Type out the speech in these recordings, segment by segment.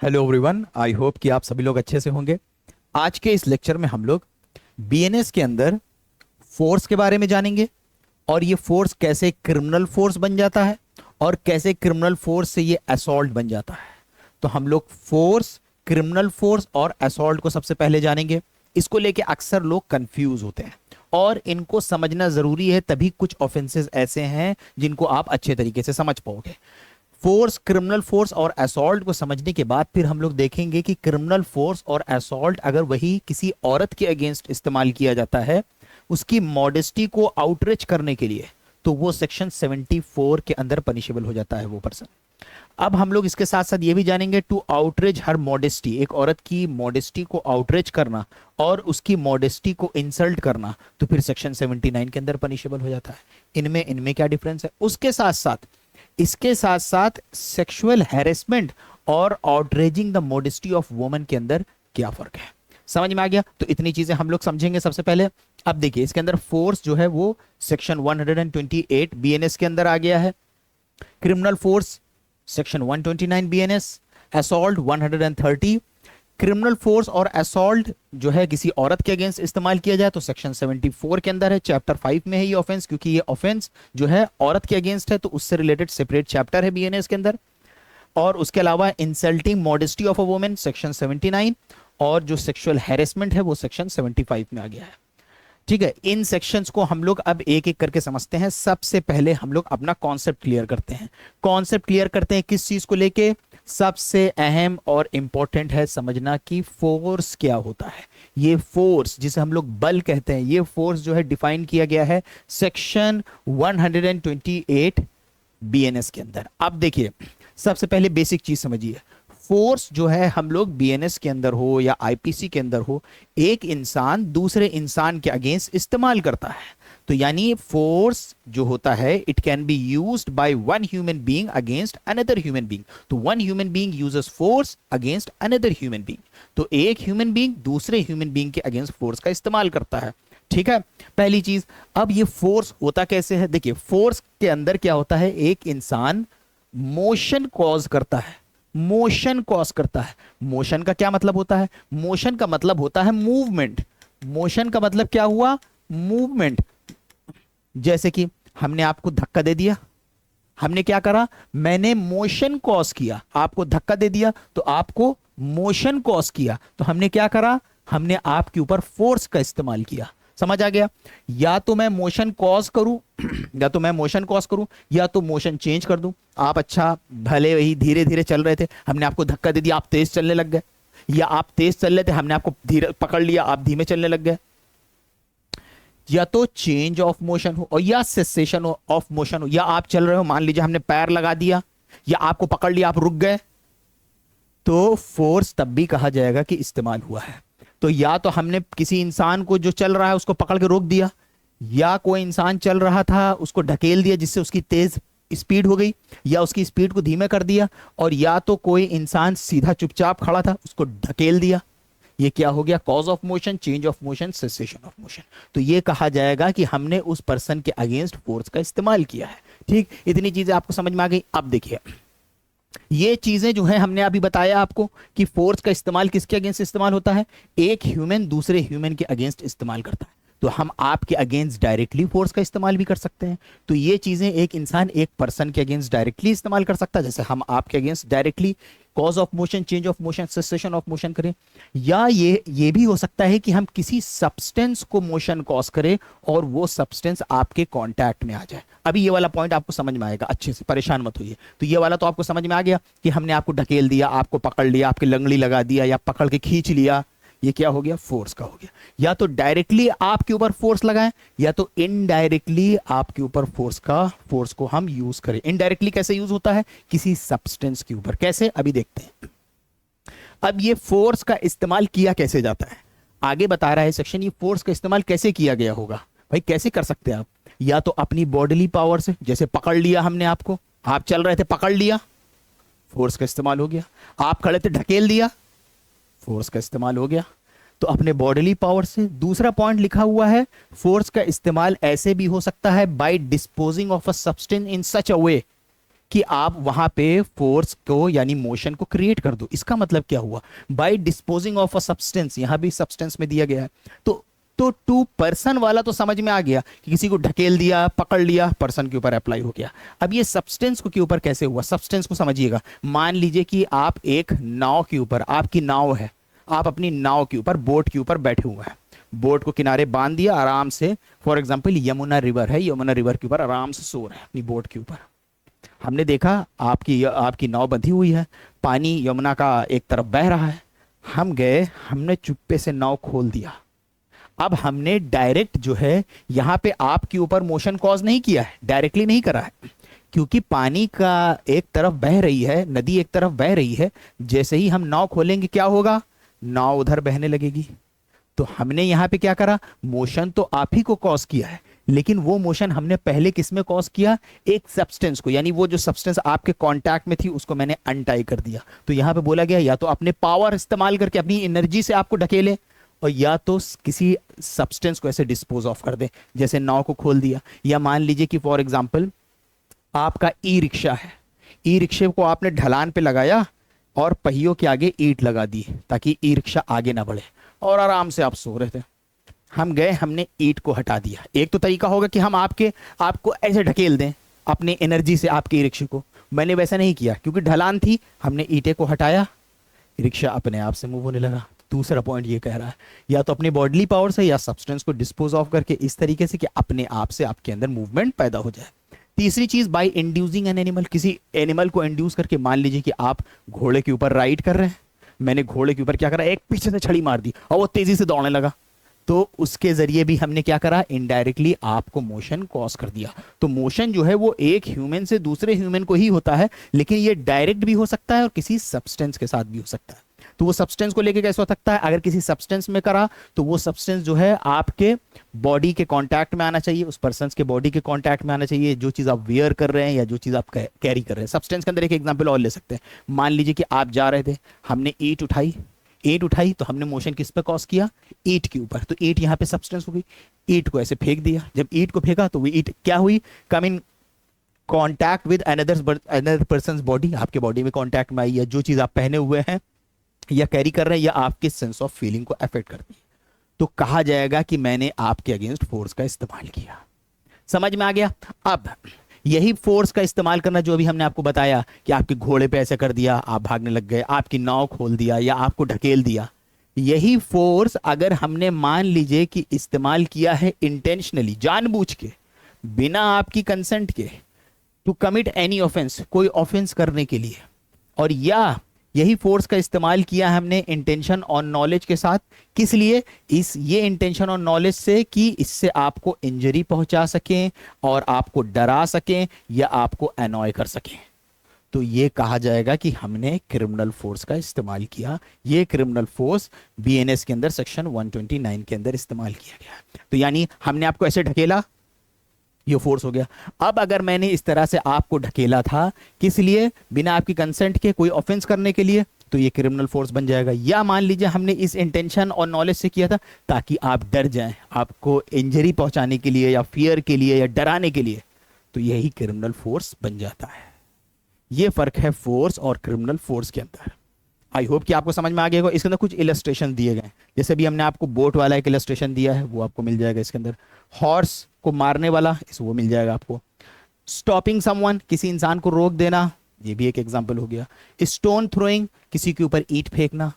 Hello everyone, I hope कि आप सभी लोग अच्छे से होंगे। आज के इस लेक्चर में हम लोग बीएनएस के अंदर फोर्स के बारे में जानेंगे और ये फोर्स कैसे क्रिमिनल फोर्स बन जाता है और कैसे क्रिमिनल फोर्स से ये असॉल्ट बन जाता है। तो हम लोग फोर्स, क्रिमिनल फोर्स और असॉल्ट को सबसे पहले जानेंगे। इसको लेके अक्सर लोग कंफ्यूज होते हैं और इनको समझना जरूरी है, तभी कुछ ऑफेंसेस ऐसे हैं जिनको आप अच्छे तरीके से समझ पाओगे। फोर्स, क्रिमिनल फोर्स और असॉल्ट को समझने के बाद फिर हम लोग देखेंगे कि क्रिमिनल फोर्स और असॉल्ट अगर वही किसी औरत के अगेंस्ट इस्तेमाल किया जाता है उसकी मॉडेस्टी को आउटरीच करने के लिए, तो वो सेक्शन 74 के अंदर पनिशेबल हो जाता है वो पर्सन। अब हम लोग इसके साथ साथ ये भी जानेंगे टू आउटरीच हर मॉडेस्टी, एक औरत की मॉडेस्टी को आउटरीच करना और उसकी मॉडेस्टी को इंसल्ट करना, तो फिर सेक्शन 79 के अंदर पनिशेबल हो जाता है। इनमें इनमें क्या डिफरेंस है। उसके साथ साथ इसके साथ साथ सेक्सुअल हैरेसमेंट और outraging the modesty of woman के अंदर क्या फर्क है, समझ में आ गया। तो इतनी चीजें हम लोग समझेंगे सबसे पहले। अब देखिए इसके अंदर फोर्स जो है वो सेक्शन 128 बीएनएस के अंदर आ गया है, criminal force section 129 BNS, assault 130। Criminal force और असॉल्ट जो है किसी औरत के अगेंस्ट इस्तेमाल किया जाए तो सेक्शन 74 के अंदर है, चैप्टर 5 में है ये ऑफेंस, क्योंकि ये ऑफेंस जो है औरत के अगेंस्ट है तो उससे रिलेटेड सेपरेट चैप्टर है बीएनएस के अंदर। और उसके अलावा insulting modesty of a woman section 79 और जो सेक्सुअल हैरेसमेंट है वो सेक्शन 75 में आ गया है। ठीक है, इन सेक्शंस को हम लोग अब एक एक करके समझते हैं। सबसे पहले हम लोग अपना कॉन्सेप्ट क्लियर करते हैं। कॉन्सेप्ट क्लियर करते हैं किस चीज को लेके। सबसे अहम और इंपॉर्टेंट है समझना कि फोर्स क्या होता है। ये फोर्स जिसे हम लोग बल कहते हैं, ये फोर्स जो है डिफाइन किया गया है सेक्शन 128 बीएनएस के अंदर। अब देखिए सबसे पहले बेसिक चीज समझिए। फोर्स जो है हम लोग बीएनएस के अंदर हो या आईपीसी के अंदर हो, एक इंसान दूसरे इंसान के अगेंस्ट इस्तेमाल करता है। तो यानी फोर्स जो होता है it can be used by one human being against another human being. तो one human being uses force against another human being. तो एक ह्यूमन बीइंग दूसरे ह्यूमन बीइंग के अगेंस्ट फोर्स का इस्तेमाल करता है। ठीक है, पहली चीज। अब ये फोर्स होता कैसे है, देखिए फोर्स के अंदर क्या होता है, एक इंसान मोशन कॉज करता है। मोशन कॉज करता है। मोशन का क्या मतलब होता है, मोशन का मतलब होता है मूवमेंट। मोशन का मतलब क्या हुआ, मूवमेंट। जैसे कि हमने आपको धक्का दे दिया, हमने क्या करा, मैंने मोशन कॉज किया। आपको धक्का दे दिया तो आपको मोशन कॉज किया, तो हमने क्या करा, हमने आपके ऊपर फोर्स का इस्तेमाल किया। समझ आ गया। या तो मैं मोशन कॉज करूं या तो मैं मोशन कॉज करूं या तो मोशन चेंज कर दूं। आप अच्छा भले वही धीरे धीरे चल रहे थे, हमने आपको धक्का दे दिया, आप तेज चलने लग गए। या आप तेज चल रहे थे, हमने आपको धीरे पकड़ लिया, आप धीमे चलने लग गए। या तो चेंज ऑफ मोशन हो और या सेसेशन ऑफ मोशन हो। या आप चल रहे हो, मान लीजिए हमने पैर लगा दिया या आपको पकड़ लिया, आप रुक गए, तो फोर्स तब भी कहा जाएगा कि इस्तेमाल हुआ है। तो या तो हमने किसी इंसान को जो चल रहा है उसको पकड़ के रोक दिया, या कोई इंसान चल रहा था उसको ढकेल दिया जिससे उसकी तेज स्पीड हो गई, या उसकी स्पीड को धीमे कर दिया, और या तो कोई इंसान सीधा चुपचाप खड़ा था उसको ढकेल दिया। ये क्या हो गया, cause of motion, change of motion, cessation of motion. तो ये कहा जाएगा कि हमने उस पर्सन के अगेंस्ट फोर्स का इस्तेमाल किया है। ठीक, इतनी चीजें आपको समझ में आ गई। अब देखिए ये चीजें जो है हमने अभी बताया आपको कि फोर्स का इस्तेमाल किसके अगेंस्ट इस्तेमाल होता है, एक ह्यूमन दूसरे ह्यूमन के अगेंस्ट इस्तेमाल करता है। तो हम आपके अगेंस्ट डायरेक्टली फोर्स का इस्तेमाल भी कर सकते हैं। तो ये चीजें एक इंसान एक पर्सन के अगेंस्ट डायरेक्टली इस्तेमाल कर सकता है, जैसे हम आपके against directly cause of motion, change of motion, cessation of motion करें। या ये भी हो सकता है कि हम किसी सब्सटेंस को मोशन कॉज करें और वो सब्सटेंस आपके कांटेक्ट में आ जाए। अभी ये वाला पॉइंट आपको समझ में आएगा, अच्छे से परेशान मत होइए। तो ये वाला तो आपको समझ में आ गया कि हमने आपको ढकेल दिया, आपको पकड़ लिया, आपकी लंगड़ी लगा दिया या पकड़ के खींच लिया, ये क्या हो गया, फोर्स का हो गया। या तो डायरेक्टली आपके ऊपर फोर्स लगाएं या तो इनडायरेक्टली आपके ऊपर फोर्स को हम यूज करें। इनडायरेक्टली कैसे यूज होता है, किसी सब्सटेंस के ऊपर। कैसे, अभी देखते हैं। अब ये फोर्स का इस्तेमाल किया कैसे जाता है, आगे बता रहा है सेक्शन, ये फोर्स का इस्तेमाल कैसे किया गया होगा। भाई कैसे कर सकते हैं आप, या तो अपनी बॉडीली पावर से, जैसे पकड़ लिया हमने आपको, आप चल रहे थे पकड़ लिया, फोर्स का इस्तेमाल हो गया। आप खड़े थे ढकेल दिया, फोर्स का इस्तेमाल हो गया। तो अपने बॉडीली पावर से। दूसरा पॉइंट लिखा हुआ है, फोर्स का इस्तेमाल ऐसे भी हो सकता है by disposing of a substance in such a way कि आप वहां पे फोर्स को यानी मोशन को क्रिएट कर दो। इसका मतलब क्या हुआ, by disposing of a substance, यहां भी सब्सटेंस में दिया गया है। तो टू पर्सन वाला तो समझ में आ गया कि किसी को ढकेल दिया, पकड़ लिया, पर्सन के ऊपर अप्लाई हो गया। अब ये सब्सटेंस को के ऊपर कैसे हुआ, सब्सटेंस को समझिएगा। मान लीजिए कि आप एक नाव के ऊपर, आपकी नाव है, आप अपनी नाव के ऊपर, बोट के ऊपर बैठे हुए हैं, बोट को किनारे बांध दिया आराम से। फॉर एग्जाम्पल यमुना रिवर है, यमुना रिवर के ऊपर आराम से सो रहे हैं अपनी बोट के ऊपर। हमने देखा आपकी नाव बंधी हुई है, पानी यमुना का एक तरफ बह रहा है, हम गए, हमने चुप्पे से नाव खोल दिया। अब हमने डायरेक्ट जो है यहां पे आपके ऊपर मोशन कॉज नहीं किया है, डायरेक्टली नहीं करा है, क्योंकि पानी का एक तरफ बह रही है, नदी एक तरफ बह रही है। जैसे ही हम नाव खोलेंगे क्या होगा, नाव उधर बहने लगेगी। तो हमने यहां पे क्या करा, मोशन तो आप ही को कॉज किया है, लेकिन वो मोशन हमने पहले किस में कॉज किया, एक सब्सटेंस को, यानी वो जो सब्सटेंस आपके कांटेक्ट में थी उसको मैंने अनटाई कर दिया। तो यहां पे बोला गया या तो अपने पावर इस्तेमाल करके अपनी एनर्जी से आपको ढकेले, और या तो किसी सब्सटेंस को ऐसे डिस्पोज ऑफ कर दे, जैसे नाव को खोल दिया। या मान लीजिए कि फॉर एग्जांपल आपका ई रिक्शा है, ई रिक्शे को आपने ढलान पे लगाया और पहियों के आगे ईंट लगा दी ताकि ई रिक्शा आगे ना बढ़े, और आराम से आप सो रहे थे। हम गए, हमने ईंट को हटा दिया। एक तो तरीका होगा कि हम आपको ऐसे ढकेल दें अपनी एनर्जी से आपके ई रिक्शे को, मैंने वैसा नहीं किया क्योंकि ढलान थी, हमने ईंटे को हटाया, रिक्शा अपने आप से मूव होने लगा। दूसरा पॉइंट ये कह रहा है या तो अपनी बॉडली पावर से या सब्सटेंस को डिस्पोज ऑफ करके इस तरीके से कि अपने आप से आपके अंदर मूवमेंट पैदा हो जाए। तीसरी चीज, बाय इंड्यूसिंग एन एनिमल, किसी एनिमल को इंड्यूस करके, मान लीजिए कि आप घोड़े के ऊपर राइड कर रहे हैं, मैंने घोड़े के ऊपर क्या करा, एक पीछे से छड़ी मार दी और वो तेजी से दौड़ने लगा, तो उसके जरिए भी हमने क्या करा, इनडायरेक्टली आपको मोशन कॉज कर दिया। तो मोशन जो है वो एक ह्यूमन से दूसरे ह्यूमन को ही होता है, लेकिन ये डायरेक्ट भी हो सकता है और किसी सब्सटेंस के साथ भी हो सकता है। तो वो सब्सटेंस को लेके कैसे हो सकता है, अगर किसी सब्सटेंस में करा तो वो सब्सटेंस जो है आपके बॉडी के कांटेक्ट में आना चाहिए, उस पर्सन के बॉडी के कांटेक्ट में आना चाहिए, जो चीज आप वेयर कर रहे हैं या जो चीज आप कैरी कर रहे हैं। सब्सटेंस के अंदर एक एग्जांपल और ले सकते हैं, मान लीजिए कि आप जा रहे थे, हमने ईंट उठाई तो हमने मोशन किस पे कॉज किया, ईंट के ऊपर। तो ईंट यहाँ पे सब्सटेंस हो गई, ईंट को ऐसे फेंक दिया, जब ईंट को फेंका तो वो ईंट क्या हुई, come in contact with another person body, आपके बॉडी में कॉन्टैक्ट में आई, या जो चीज आप पहने हुए हैं या कैरी कर रहे हैं या आपके सेंस ऑफ फीलिंग को अफेक्ट करती है, तो कहा जाएगा कि मैंने आपके अगेंस्ट फोर्स का इस्तेमाल किया। समझ में आ गया। अब यही फोर्स का इस्तेमाल करना जो अभी हमने आपको बताया कि आपके घोड़े पे ऐसे कर दिया, आप भागने लग गए, आपकी नाव खोल दिया या आपको ढकेल दिया, यही फोर्स अगर हमने मान लीजिए कि इस्तेमाल किया है इंटेंशनली, जानबूझ के, बिना आपकी कंसेंट के, टू कमिट एनी ऑफेंस, कोई ऑफेंस करने के लिए, और या यही फोर्स का इस्तेमाल किया हमने इंटेंशन और नॉलेज के साथ, किस लिए, ये इंटेंशन और नॉलेज से कि इससे आपको इंजरी पहुंचा सकें और आपको डरा सकें या आपको अनॉय कर सकें, तो ये कहा जाएगा कि हमने क्रिमिनल फोर्स का इस्तेमाल किया। ये क्रिमिनल फोर्स बीएनएस के अंदर सेक्शन 129 के अंदर इस्तेमाल किया गया। तो यानी हमने आपको ऐसे ढकेला, ये फोर्स हो गया। अब अगर मैंने इस तरह से आपको ढकेला था, किस लिए, बिना आपकी कंसेंट के, कोई ऑफेंस करने के लिए, तो ये क्रिमिनल फोर्स बन जाएगा। या मान लीजिए हमने इस इंटेंशन और नॉलेज से किया था ताकि आप डर जाएं, आपको इंजरी पहुंचाने के लिए या फियर के लिए या डराने के लिए, तो यही क्रिमिनल फोर्स बन जाता है। ये फर्क है फोर्स और क्रिमिनल फोर्स के अंदर। आई होप कि आपको समझ में आ गया होगा। इसके अंदर कुछ इलस्ट्रेशन दिए गए, जैसे भी हमने आपको बोट वाला एक इलस्ट्रेशन दिया है वो आपको मिल जाएगा इसके अंदर। हॉर्स को मारने वाला वो मिल जाएगा आपको। स्टॉपिंग समवन, किसी इंसान को रोक देना, ये भी एक एग्जांपल हो गया। स्टोन थ्रोइंग, किसी के ऊपर ईंट फेंकना,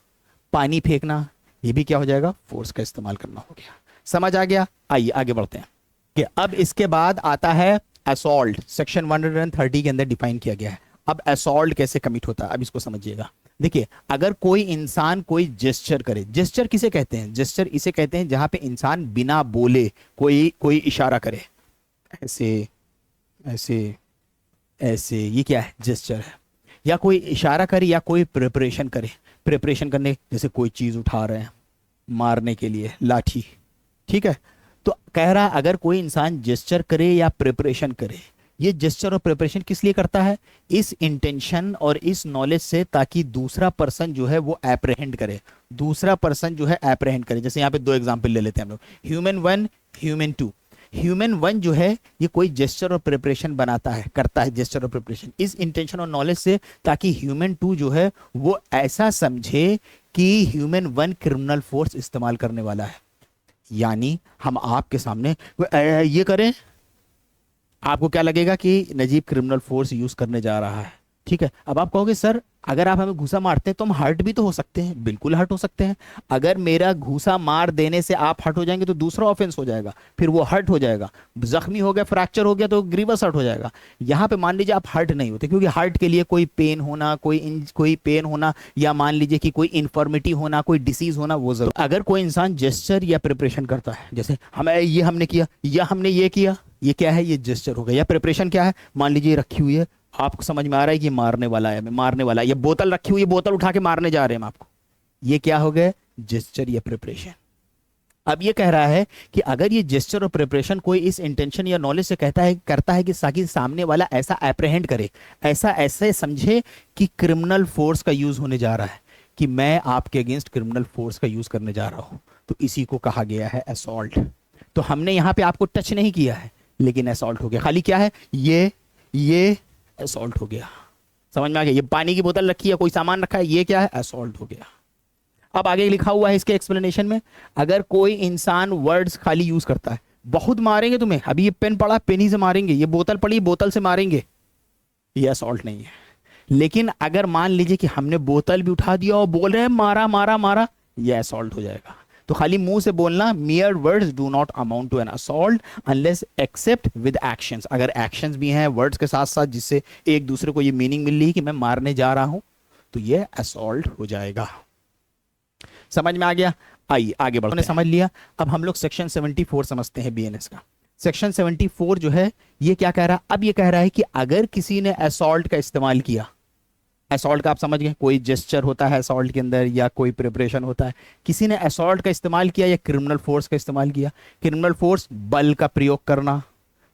पानी फेंकना, ये भी क्या हो जाएगा, फोर्स का इस्तेमाल करना हो गया। समझ आ गया। आइए आगे बढ़ते हैं कि अब इसके बाद आता है असॉल्ट, सेक्शन 130 के अंदर डिफाइन किया गया है। अब असॉल्ट कैसे कमिट होता है, अब इसको समझिएगा। देखिए, अगर कोई इंसान कोई जेस्चर करे, जेस्चर किसे कहते हैं, जेस्चर इसे कहते हैं जहां पे इंसान बिना बोले कोई इशारा करे, ऐसे ऐसे ऐसे, ये क्या है, जेस्चर है। या कोई इशारा करे या कोई प्रिपरेशन करे, प्रिपरेशन करने, जैसे कोई चीज उठा रहे हैं मारने के लिए, लाठी, ठीक है। तो कह रहा अगर कोई इंसान जेस्चर करे या प्रिपरेशन करे, ये जेस्चर और प्रिपरेशन किस लिए करता है, इस इंटेंशन और इस नॉलेज से, ताकि दूसरा पर्सन जो है वो एप्रहेंड करे, दूसरा पर्सन जो है एप्रहेंड करे। जैसे यहाँ पे दो एग्जांपल ले लेते हैं हम लोग, ह्यूमन 1, ह्यूमन 2। ह्यूमन वन जो है ये कोई जेस्चर और प्रिपरेशन बनाता है, करता है जेस्चर और प्रिपरेशन इस इंटेंशन और नॉलेज से, ताकि ह्यूमन टू जो है वो ऐसा समझे कि ह्यूमन वन क्रिमिनल फोर्स इस्तेमाल करने वाला है। यानी हम आपके सामने ये करें, आपको क्या लगेगा कि नजीब क्रिमिनल फोर्स यूज करने जा रहा है, ठीक है। अब आप कहोगे सर अगर आप हमें घूसा मारते हैं तो हम हर्ट भी तो हो सकते हैं। बिल्कुल हर्ट हो सकते हैं। अगर मेरा घूसा मार देने से आप हर्ट हो जाएंगे तो दूसरा ऑफेंस हो जाएगा, फिर वो हर्ट हो जाएगा, जख्मी हो गया, फ्रैक्चर हो गया तो ग्रीवस हर्ट हो जाएगा। यहाँ पे मान लीजिए आप हर्ट नहीं होते, क्योंकि हर्ट के लिए कोई पेन होना, कोई पेन होना, या मान लीजिए कि कोई इन्फॉर्मिटी होना, कोई डिसीज होना, वो जरूर। अगर कोई इंसान जेस्चर या प्रिपरेशन करता है, जैसे हमें ये हमने किया या हमने ये किया, ये क्या है, ये जेस्चर हो गया। या प्रिपरेशन क्या है, मान लीजिए रखी हुई है, आपको समझ में आ रहा है कि मारने वाला है, मारने वाला है, ये बोतल रखी हुई है, बोतल उठा के मारने जा रहे हैं हम आपको, ये क्या हो गया, जेस्चर या प्रिपरेशन। अब ये कह रहा है कि अगर ये जेस्चर और प्रिपरेशन कोई इस इंटेंशन या नॉलेज से कहता है, करता है कि ताकि सामने वाला ऐसा अप्रहेंड करे, ऐसा ऐसे समझे कि क्रिमिनल फोर्स का यूज होने जा रहा है, कि मैं आपके अगेंस्ट क्रिमिनल फोर्स का यूज करने जा रहा हूं, तो इसी को कहा गया है असॉल्ट। तो हमने यहां पे आपको टच नहीं किया है, लेकिन असॉल्ट हो गया। खाली क्या है, ये असॉल्ट हो गया। समझ में आ गया। ये पानी की बोतल रखी है, कोई सामान रखा है, ये क्या है, असॉल्ट हो गया। अब आगे लिखा हुआ है इसके एक्सप्लेनेशन में, अगर कोई इंसान वर्ड्स खाली यूज करता है, बहुत मारेंगे तुम्हें, अभी ये पेन पड़ा, पेन ही से मारेंगे, ये बोतल पड़ी, बोतल से मारेंगे, ये असॉल्ट नहीं है। लेकिन अगर मान लीजिए कि हमने बोतल भी उठा दिया और बोल रहे हैं मारा मारा मारा, ये असॉल्ट हो जाएगा। तो खाली मुंह से बोलना, mere words do not amount to an assault unless except with actions। अगर actions भी हैं words के साथ साथ, जिससे एक दूसरे को ये मीनिंग मिल रही है कि मैं मारने जा रहा हूं, तो ये assault हो जाएगा। समझ में आ गया। आइए आगे बढ़ते हैं। समझ लिया। अब हम लोग सेक्शन 74 समझते हैं बीएनएस का। सेक्शन 74 जो है ये क्या कह रहा है, अब ये कह रहा है कि अगर किसी ने असॉल्ट का इस्तेमाल किया, असॉल्ट का आप समझ गए, कोई जेस्चर होता है असॉल्ट के अंदर या कोई प्रिपरेशन होता है, किसी ने असॉल्ट का इस्तेमाल किया या क्रिमिनल फोर्स का इस्तेमाल किया। क्रिमिनल फोर्स बल का प्रयोग करना,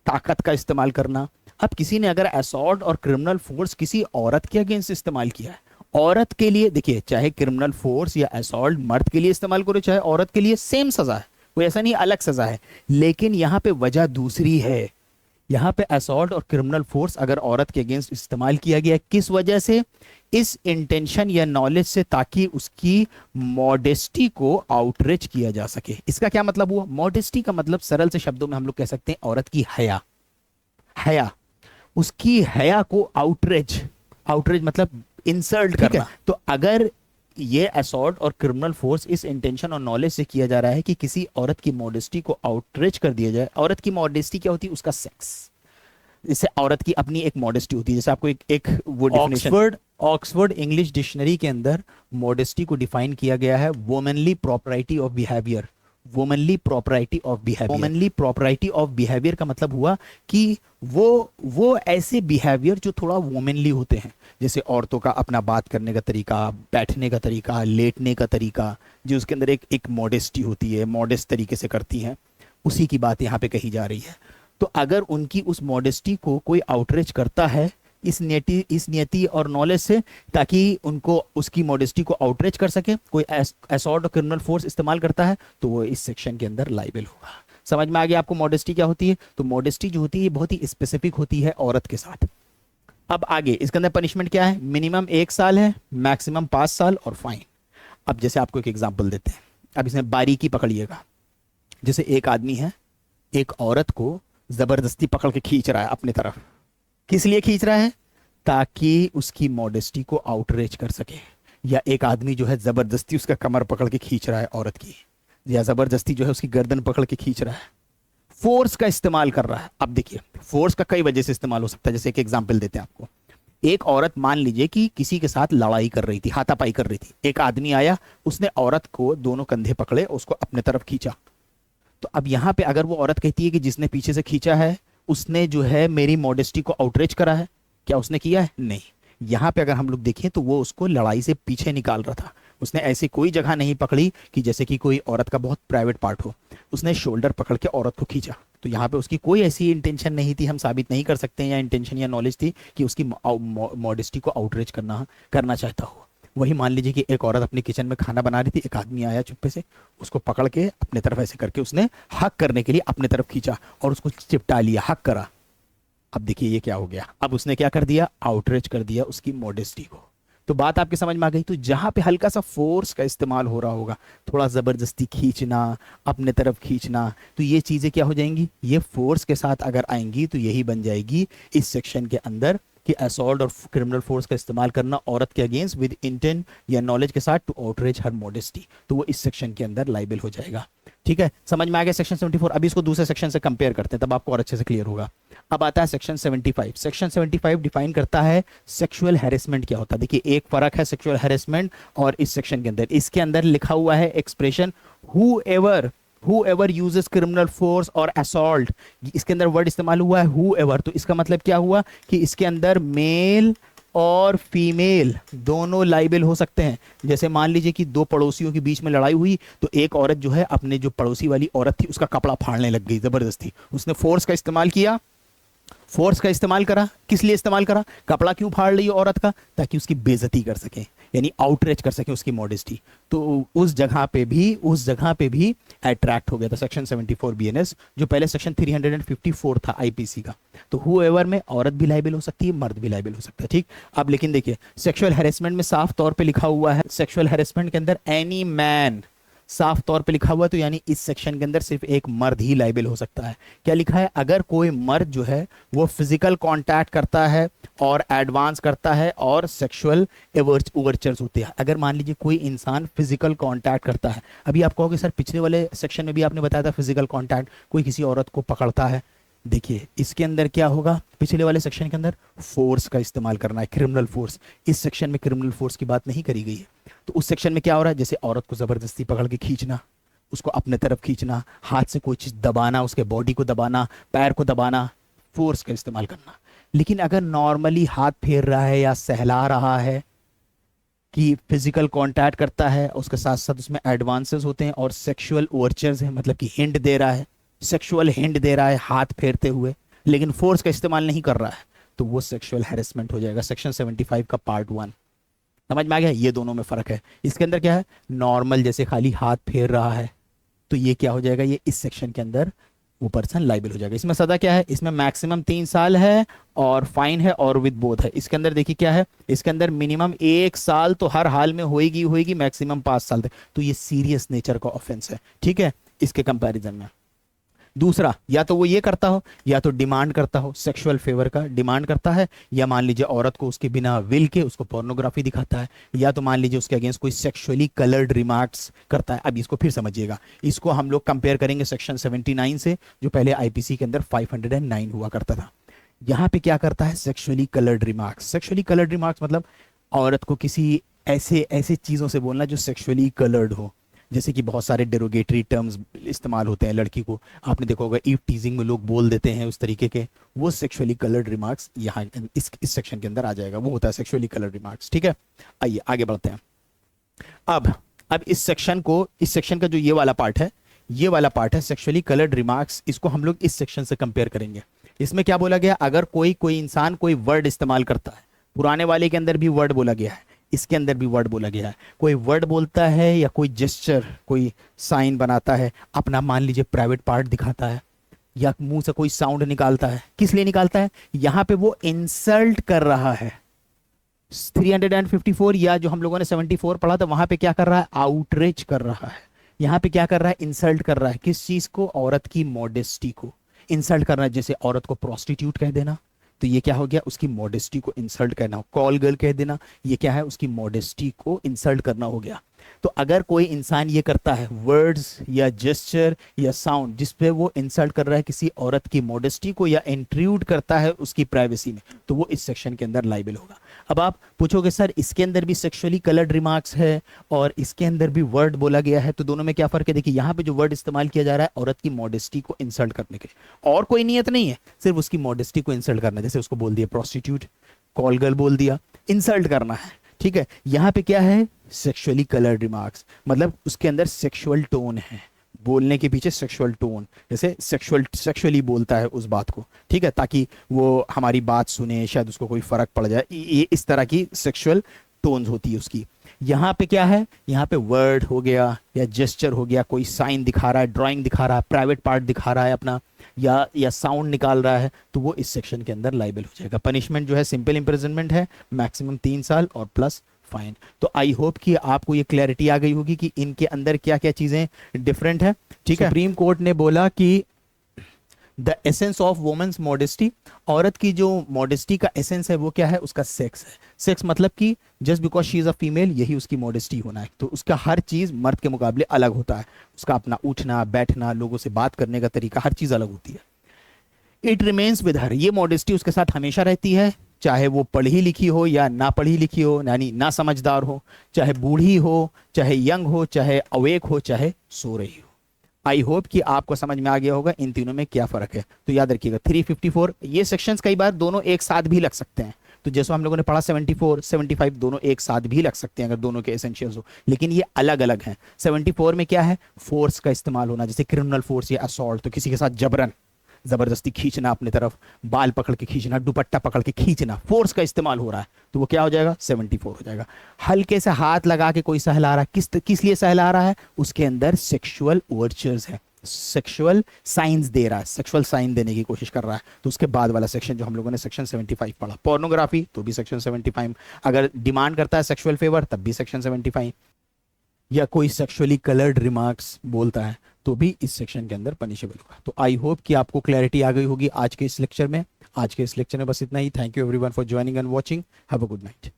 ताकत का इस्तेमाल करना। अब किसी ने अगर असॉल्ट और क्रिमिनल फोर्स किसी औरत के अगेंस्ट इस्तेमाल किया है, औरत के लिए देखिए, चाहे क्रिमिनल फोर्स या असॉल्ट मर्द के लिए इस्तेमाल करो चाहे औरत के लिए, सेम सजा है, कोई ऐसा नहीं अलग सजा है। लेकिन यहां पे वजह दूसरी है। यहां पे असॉल्ट और क्रिमिनल फोर्स अगर औरत के अगेंस्ट इस्तेमाल किया गया, किस वजह से, इस इंटेंशन या नॉलेज से, ताकि उसकी मॉडेस्टी को आउटरीच किया जा सके। इसका क्या मतलब हुआ, मॉडेस्टी का मतलब सरल से शब्दों में हम लोग कह सकते हैं औरत की हया, हया, उसकी हया को आउटरीच, आउटरीच मतलब इंसल्ट करना। तो अगर ये असॉल्ट और क्रिमिनल फोर्स इस इंटेंशन और नॉलेज से किया जा रहा है कि किसी औरत की मॉडेस्टी को आउटरीच कर दिया जाए। औरत की मॉडेस्टी क्या होती है, उसका सेक्स। इससे औरत की अपनी एक मॉडेस्टी होती है, जैसे आपको एक वो डेफिनेशन ऑक्सफोर्ड इंग्लिश डिक्शनरी के अंदर मॉडेस्टी को डिफाइन किया गया है, womanly property of behaviour. Womanly property of behaviour, womanly property of behaviour का मतलब हुआ कि वो ऐसे बिहेवियर जो थोड़ा वुमेनली होते हैं, जैसे औरतों का अपना बात करने का तरीका, बैठने का तरीका, लेटने का तरीका, जो उसके अंदर एक मॉडेस्टी होती है, मॉडेस्ट तरीके से करती हैं, उसी की बात यहाँ पे कही जा रही है। तो अगर उनकी उस मॉडेस्टी को कोई आउटरीच करता है इस नियति और नॉलेज से, ताकि उनको उसकी मॉडेस्टी को आउटरीच कर सके, कोई असॉल्ट और क्रिमिनल फोर्स इस्तेमाल करता है, तो वो इस सेक्शन के अंदर लाइबल होगा। समझ में आ गया आपको मॉडेस्टी क्या होती है। तो मॉडेस्टी जो होती है बहुत ही स्पेसिफिक होती है औरत के साथ। अब आगे इसके अंदर पनिशमेंट क्या है, मिनिमम 1 साल है, मैक्सिमम 5 साल और फाइन। अब जैसे आपको एक एग्जाम्पल देते हैं, अब इसमें बारीकी पकड़िएगा। जैसे एक आदमी है, एक औरत को जबरदस्ती पकड़ के खींच रहा है अपनी तरफ। किस लिए खींच रहा है, ताकि उसकी मॉडेस्टी को आउटरीच कर सके। या एक आदमी जो है जबरदस्ती उसका कमर पकड़ के खींच रहा है औरत की, या जबरदस्ती जो है उसकी गर्दन पकड़ के खींच रहा है, फोर्स का इस्तेमाल कर रहा है। अब देखिए फोर्स का कई वजह से इस्तेमाल हो सकता है। जैसे एक एग्जांपल देते हैं आपको, एक औरत मान लीजिए कि किसी के साथ लड़ाई कर रही थी, हाथापाई कर रही थी, एक आदमी आया, उसने औरत को दोनों कंधे पकड़े, उसको अपने तरफ खींचा। तो अब यहां पे अगर वो औरत कहती है कि जिसने पीछे से खींचा है उसने जो है मेरी मॉडेस्टी को आउटरीच करा है, क्या उसने किया है, नहीं। यहां पे अगर हम लोग देखें तो वो उसको लड़ाई से पीछे निकाल रहा था। उसने ऐसी कोई जगह नहीं पकड़ी कि जैसे कि कोई औरत का बहुत प्राइवेट पार्ट हो, उसने शोल्डर पकड़ के औरत को खींचा। तो यहाँ पे उसकी कोई ऐसी इंटेंशन नहीं थी, हम साबित नहीं कर सकते हैं, या इंटेंशन या नॉलेज थी कि उसकी मॉडेस्टी को आउटरीच करना चाहता हो। वही मान लीजिए कि एक औरत अपने किचन में खाना बना रही थी, एक आदमी आया चुप्पे से, उसको पकड़ के अपने तरफ ऐसे करके उसने हक करने के लिए अपने तरफ खींचा और उसको चिपटा लिया, हक करा। अब देखिए ये क्या हो गया, अब उसने क्या कर दिया, आउटरीच कर दिया उसकी मॉडेस्टी को। तो बात आपके समझ में आ गई। तो जहां पे हल्का सा फोर्स का इस्तेमाल हो रहा होगा, थोड़ा जबरदस्ती खींचना, अपने तरफ खींचना, तो ये चीजें क्या हो जाएंगी, ये फोर्स के साथ अगर आएंगी तो यही बन जाएगी इस सेक्शन के अंदर कि असॉल्ट और क्रिमिनल फोर्स का इस्तेमाल करना औरत के अगेंस्ट विद इंटेंट या नॉलेज के साथ टू आउटरीच हर मॉडेस्टी, तो वो इस सेक्शन के अंदर लाइबल हो जाएगा। ठीक है, समझ में आ गया सेक्शन 74। अभी इसको दूसरे सेक्शन से कंपेयर करते हैं, तब आपको और अच्छे से क्लियर होगा। अब आता है सेक्शन 75। सेक्शन 75 डिफाइन करता है सेक्सुअल हैरेसमेंट क्या होता है। देखिए एक फर्क है सेक्सुअल हैरेसमेंट और इस सेक्शन के अंदर। इसके अंदर लिखा हुआ है expression whoever uses criminal force और assault, इसके अंदर वर्ड इस्तेमाल हुआ है whoever, तो इसका मतलब क्या हुआ कि इसके अंदर मेल और फीमेल दोनों लाइबल हो सकते हैं। जैसे मान लीजिए कि दो पड़ोसियों के बीच में लड़ाई हुई, तो एक औरत जो है अपने जो पड़ोसी वाली औरत थी उसका कपड़ा फाड़ने लग गई जबरदस्ती, उसने फोर्स का इस्तेमाल किया, फोर्स का इस्तेमाल करा। किस लिए इस्तेमाल करा, कपड़ा क्यों फाड़ रही है औरत का, ताकि उसकी बेइज्जती कर सके, यानी आउटरीच कर सके उसकी मॉडेस्टी। तो उस जगह पे भी अट्रैक्ट हो गया था सेक्शन 74 बीएनएस, जो पहले सेक्शन 354 था आईपीसी का। तो हुएवर में औरत भी लाइबल हो सकती है, मर्द भी लाइबल हो सकता है। ठीक, अब लेकिन देखिए सेक्सुअल हैरेसमेंट में साफ तौर पे लिखा हुआ है, सेक्सुअल हैरेसमेंट के अंदर एनी मैन साफ तौर पे लिखा हुआ है, तो यानी इस सेक्शन के अंदर सिर्फ एक मर्द ही लाइबल हो सकता है। क्या लिखा है, अगर कोई मर्द जो है वो फिजिकल कांटेक्ट करता है और एडवांस करता है और सेक्सुअल ओवरचर्स होते हैं। अगर मान लीजिए कोई इंसान फिजिकल कांटेक्ट करता है, अभी आप कहोगे सर पिछले वाले सेक्शन में भी आपने बताया था फिजिकल कांटेक्ट, कोई किसी औरत को पकड़ता है। देखिए इसके अंदर क्या होगा, पिछले वाले सेक्शन के अंदर फोर्स का इस्तेमाल करना है, क्रिमिनल फोर्स। इस सेक्शन में क्रिमिनल फोर्स की बात नहीं करी गई है। तो उस सेक्शन में क्या हो रहा है, जैसे औरत को जबरदस्ती पकड़ के खींचना, उसको अपने तरफ खींचना, हाथ से कोई चीज दबाना, उसके बॉडी को दबाना, पैर को दबाना, फोर्स का इस्तेमाल करना। लेकिन अगर नॉर्मली हाथ फेर रहा है या सहला रहा है, कि फिजिकल कांटेक्ट करता है, उसके साथ साथ उसमें एडवांसेस होते हैं और सेक्सुअल ओवरचर्स है, मतलब कि हिंट दे रहा है, सेक्सुअल हिंट दे रहा है हाथ फेरते हुए, लेकिन फोर्स का इस्तेमाल नहीं कर रहा है, तो वो सेक्सुअल हैरेसमेंट हो जाएगा। सेक्शन 75 का पार्ट 1 समझ में आ गया। ये दोनों में फर्क है। इसके अंदर क्या है, नॉर्मल जैसे खाली हाथ फेर रहा है, तो ये क्या हो जाएगा, ये इस सेक्शन के अंदर वो पर्सन लाइबल हो जाएगा। इसमें सजा क्या है, इसमें मैक्सिमम 3 साल है और फाइन है और विद बोथ है। इसके अंदर देखिए क्या है, इसके अंदर मिनिमम 1 साल तो हर हाल में होएगी, मैक्सिमम 5 साल तक। तो ये सीरियस नेचर का ऑफेंस है। ठीक है, इसके कंपैरिजन में दूसरा, या तो वो ये करता हो, या तो डिमांड करता हो, सेक्सुअल फेवर का डिमांड करता है, या मान लीजिए औरत को उसके बिना विल के उसको पोर्नोग्राफी दिखाता है, या तो मान लीजिए उसके अगेंस्ट कोई सेक्सुअली कलर्ड रिमार्क्स करता है। अब इसको फिर समझिएगा, इसको हम लोग कंपेयर करेंगे सेक्शन 79 से, जो पहले आईपीसी के अंदर 509 हुआ करता था। यहाँ पे क्या करता है, sexually coloured remarks. Sexually coloured remarks मतलब औरत को किसी ऐसे ऐसे चीजों से बोलना जो सेक्सुअली कलर्ड हो, जैसे कि बहुत सारे डेरोगेटरी टर्म्स इस्तेमाल होते हैं लड़की को, आपने देखा होगा ईव टीजिंग में लोग बोल देते हैं उस तरीके के, वो सेक्सुअली कलर्ड रिमार्क्स यहाँ इस सेक्शन के अंदर आ जाएगा, वो होता है सेक्सुअली कलर्ड रिमार्क्स। ठीक है, आइए आगे बढ़ते हैं। अब इस सेक्शन का जो ये वाला पार्ट है, ये वाला पार्ट है सेक्सुअली कलर्ड रिमार्क्स, इसको हम लोग इस सेक्शन से कंपेयर करेंगे। इसमें क्या बोला गया, अगर कोई इंसान कोई वर्ड इस्तेमाल करता है, पुराने वाले के अंदर भी वर्ड बोला गया है, इसके अंदर भी वर्ड बोला गया है, कोई वर्ड बोलता है या कोई जेस्चर, कोई साइन बनाता है, अपना मान लीजिए प्राइवेट पार्ट दिखाता है, या मुंह से कोई साउंड निकालता है, किस लिए निकालता है, यहां पे वो इंसल्ट कर रहा है। 354 या जो हम लोगों ने 74 पढ़ा था, वहां पे क्या कर रहा है, आउटरीच कर रहा है। यहां पे क्या कर रहा है, इंसल्ट कर रहा है। किस चीज को, औरत की मॉडेस्टी को इंसल्ट कर रहा है। जैसे औरत को प्रोस्टिट्यूट कह देना, तो ये क्या हो गया, उसकी मॉडेस्टी को इंसल्ट करना। कॉल गर्ल कह देना, ये क्या है, उसकी मॉडेस्टी को इंसल्ट करना हो गया। तो अगर कोई इंसान ये करता है, वर्ड्स या जेस्चर या साउंड जिसपे वो इंसल्ट कर रहा है किसी औरत की मॉडेस्टी को, या इंट्रूड करता है उसकी प्राइवेसी में, तो वो इस सेक्शन के अंदर लाइबल होगा। अब आप पूछोगे सर इसके अंदर भी सेक्सुअली कलर्ड रिमार्क्स है और इसके अंदर भी वर्ड बोला गया है, तो दोनों में क्या फर्क है। देखिए यहाँ पे जो वर्ड इस्तेमाल किया जा रहा है औरत की मॉडेस्टी को इंसल्ट करने के लिए, और कोई नियत नहीं है, सिर्फ उसकी मॉडेस्टी को इंसल्ट करना है। जैसे उसको बोल दिया प्रोस्टिट्यूट, कॉल गर्ल बोल दिया, इंसल्ट करना है। ठीक है, यहाँ पे क्या है, सेक्सुअली कलर्ड रिमार्क्स, मतलब उसके अंदर सेक्सुअल टोन है, बोलने के पीछे सेक्सुअल टोन, जैसे सेक्सुअली बोलता है उस बात को, ठीक है, ताकि वो हमारी बात सुने, शायद उसको कोई फर्क पड़ जाए, ये इस तरह की सेक्सुअल टोन्स होती है उसकी। यहाँ पे क्या है, यहाँ पे वर्ड हो गया या जेस्चर हो गया, कोई साइन दिखा रहा है, ड्राइंग दिखा रहा है, प्राइवेट पार्ट दिखा रहा है अपना, या साउंड निकाल रहा है, तो वो इस सेक्शन के अंदर लाइबल हो जाएगा। पनिशमेंट जो है सिंपल इम्प्रिजनमेंट है, मैक्सिमम 3 साल और प्लस फाइन। तो आई होप कि आपको ये क्लैरिटी आ गई होगी कि इनके अंदर क्या क्या चीजें डिफरेंट है। ठीक है, सुप्रीम कोर्ट ने बोला कि the essence of women's modesty, औरत की जो मॉडेस्टी का एसेंस है वो क्या है, उसका सेक्स है। सेक्स मतलब कि just because she is a female, यही उसकी मॉडेस्टी होना है। तो उसका हर चीज मर्द के मुकाबले अलग होता है, उसका अपना उठना बैठना, लोगों से बात करने का तरीका, हर चीज अलग होती है। इट रिमेन्स विद हर, ये मॉडेस्टी उसके साथ हमेशा रहती है, चाहे वो पढ़ी लिखी हो या ना पढ़ी लिखी हो, यानी ना समझदार हो, चाहे बूढ़ी हो, चाहे यंग हो, चाहे अवेक हो, चाहे सो रही हो। आई होप कि आपको समझ में आ गया होगा इन तीनों में क्या फर्क है। तो याद रखिएगा 354, ये सेक्शंस कई बार दोनों एक साथ भी लग सकते हैं। तो जैसे हम लोगों ने पढ़ा 74, 75 दोनों एक साथ भी लग सकते हैं अगर दोनों के एसेंशियल्स हो, लेकिन ये अलग अलग हैं। 74 में क्या है, फोर्स का इस्तेमाल होना, जैसे क्रिमिनल फोर्स या असॉल्ट, तो किसी के साथ जबरन जबरदस्ती खींचना अपने तरफ, बाल पकड़ के खींचना, दुपट्टा पकड़ के खींचना, फोर्स का इस्तेमाल हो रहा है, तो वो क्या हो जाएगा, 74 हो जाएगा। हल्के से हाथ लगा के कोई सहला रहा है, किस लिए सहला रहा है, उसके अंदर सेक्सुअल ओवरचर्स है, सेक्सुअल साइंस दे रहा है, सेक्सुअल साइन देने की कोशिश कर रहा है, तो उसके बाद वाला सेक्शन जो हम लोगों ने सेक्शन 75 पढ़ा। पोर्नोग्राफी तो भी सेक्शन 75, अगर डिमांड करता है सेक्सुअल फेवर तब भी सेक्शन 75, या कोई सेक्सुअली कलर्ड रिमार्क्स बोलता है तो भी इस सेक्शन के अंदर पनिशेबल होगा। तो आई होप कि आपको क्लैरिटी आ गई होगी आज के इस लेक्चर में। आज के इस लेक्चर में बस इतना ही। Thank you everyone for joining and watching. Have a good night.